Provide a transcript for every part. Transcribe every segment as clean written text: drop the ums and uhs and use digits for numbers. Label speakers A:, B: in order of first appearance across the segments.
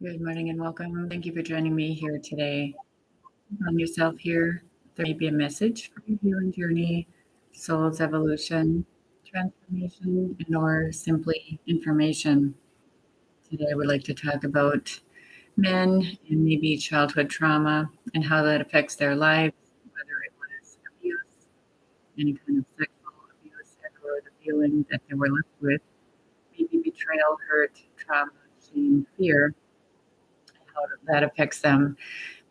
A: Good morning and welcome. Thank you for joining me here today. On yourself here, there may be a message for your healing journey, soul's evolution, transformation, and or simply information. Today, I would like to talk about men and maybe childhood trauma and how that affects their lives, whether it was abuse, any kind of sexual abuse, or the feeling that they were left with, maybe betrayal, hurt, trauma, shame, fear, how that affects them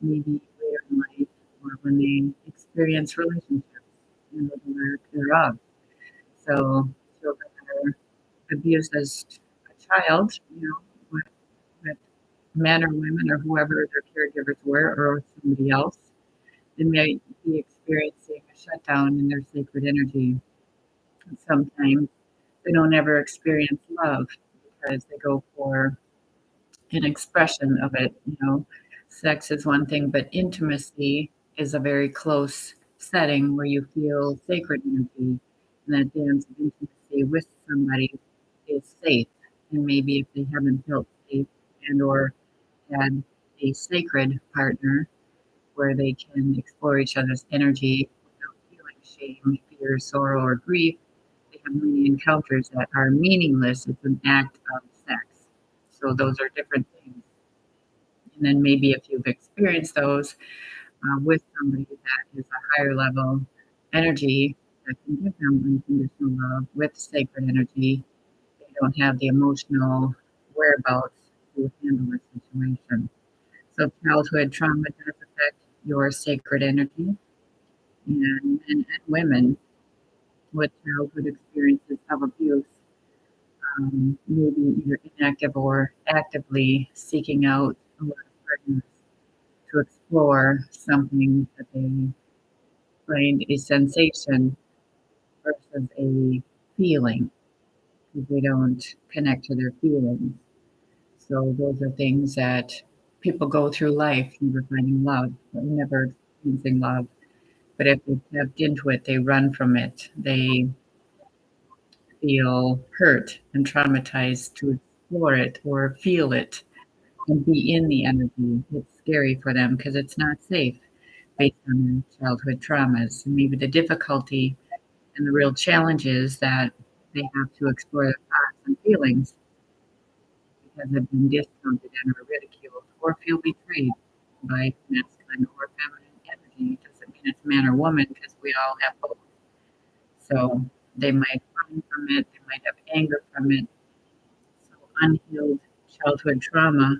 A: maybe later in life or when they experience relationships and the lack thereof. So children that are abused as a child, with men or women or whoever their caregivers were or somebody else, they may be experiencing a shutdown in their sacred energy. And sometimes they don't ever experience love because they go for an expression of it. Sex is one thing, but intimacy is a very close setting where you feel sacred energy, and that dance of intimacy with somebody is safe. And maybe if they haven't felt safe and or had a sacred partner where they can explore each other's energy without feeling shame, fear, sorrow, or grief, they have many encounters that are meaningless. It's an act of sex. So those are different things. And then maybe if you've experienced those with somebody that is a higher level energy that can give them unconditional love with sacred energy, they don't have the emotional whereabouts to handle the situation. So childhood trauma does affect your sacred energy, and men and women with childhood experiences of abuse, maybe either inactive or actively seeking out a lot of partners to explore something that they find a sensation versus a feeling, because they don't connect to their feelings. So those are things that people go through life never finding love, or never experiencing love. But if they tapped into it, they run from it. They feel hurt and traumatized to explore it or feel it and be in the energy. It's scary for them because it's not safe based on their childhood traumas. And maybe the difficulty and the real challenge is that they have to explore their thoughts and feelings because they've been discounted and or ridiculed or feel betrayed by masculine or feminine energy. It doesn't mean it's man or woman because we all have both. So they might run from it, they might have anger from it. So unhealed childhood trauma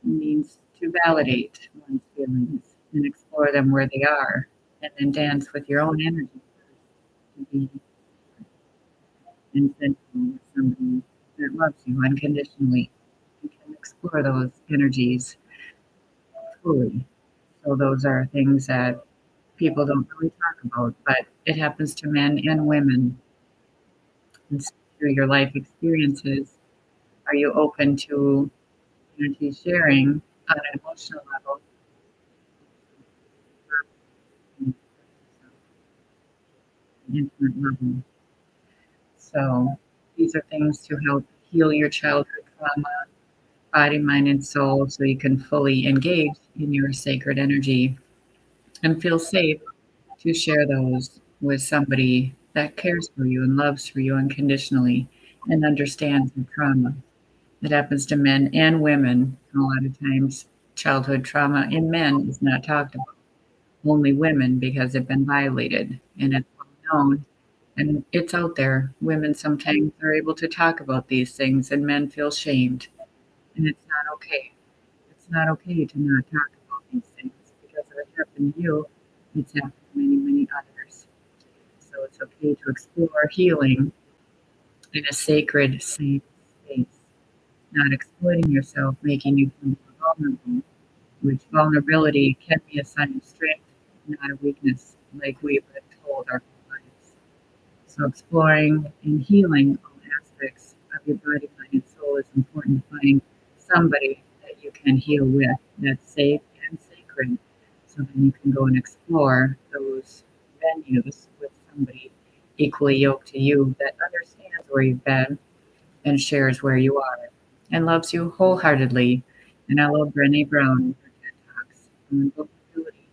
A: means to validate one's feelings and explore them where they are, and then dance with your own energy to be intentional with somebody that loves you unconditionally. You can explore those energies fully. So those are things that people don't really talk about, but it happens to men and women. And so through your life experiences, are you open to energy sharing on an emotional level? Intimate level. So these are things to help heal your childhood trauma, body, mind, and soul, so you can fully engage in your sacred energy and feel safe to share those with somebody that cares for you and loves for you unconditionally and understands your trauma. It happens to men and women. A lot of times, childhood trauma in men is not talked about, only women because it's been violated and it's well known and it's out there. Women sometimes are able to talk about these things and men feel shamed. And it's not okay. It's not okay to not talk about these things because if it happened to you, it's happened to many, many others. So it's okay to explore healing in a sacred, safe space, not exploiting yourself, making you feel more vulnerable, which vulnerability can be a sign of strength, not a weakness, like we've been told our whole lives. So exploring and healing all aspects of your body, mind, and soul is important to find somebody that you can heal with that's safe and sacred. So then you can go and explore those venues with somebody equally yoked to you that understands where you've been and shares where you are. and loves you wholeheartedly. And I love Brené Brown, her TED Talks on vulnerability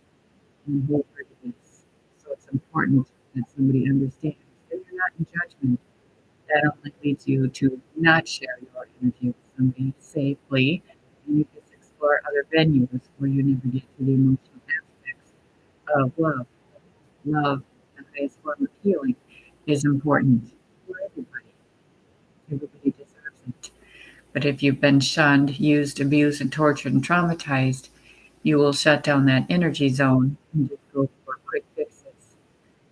A: and wholeheartedness. So it's important that somebody understands that you're not in judgment. That only leads you to not share your energy with somebody safely, and you just explore other venues where you never get to the emotional aspects of love. Love, the highest form of healing, is important for everybody. Everybody deserves it. But if you've been shunned, used, abused, and tortured and traumatized, you will shut down that energy zone and just go for quick fixes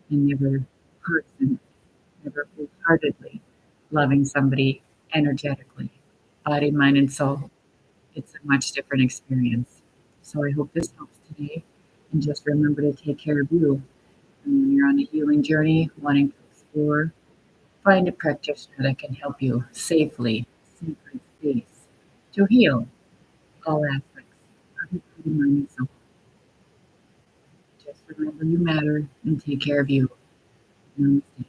A: and never person, never wholeheartedly loving somebody energetically, body, mind, and soul. It's a much different experience. So I hope this helps today. And just remember to take care of you. And when you're on a healing journey, wanting to explore, find a practitioner that can help you safely, sacred space to heal all aspects of your body, mind, and soul. Just remember you matter and take care of you. Namaste.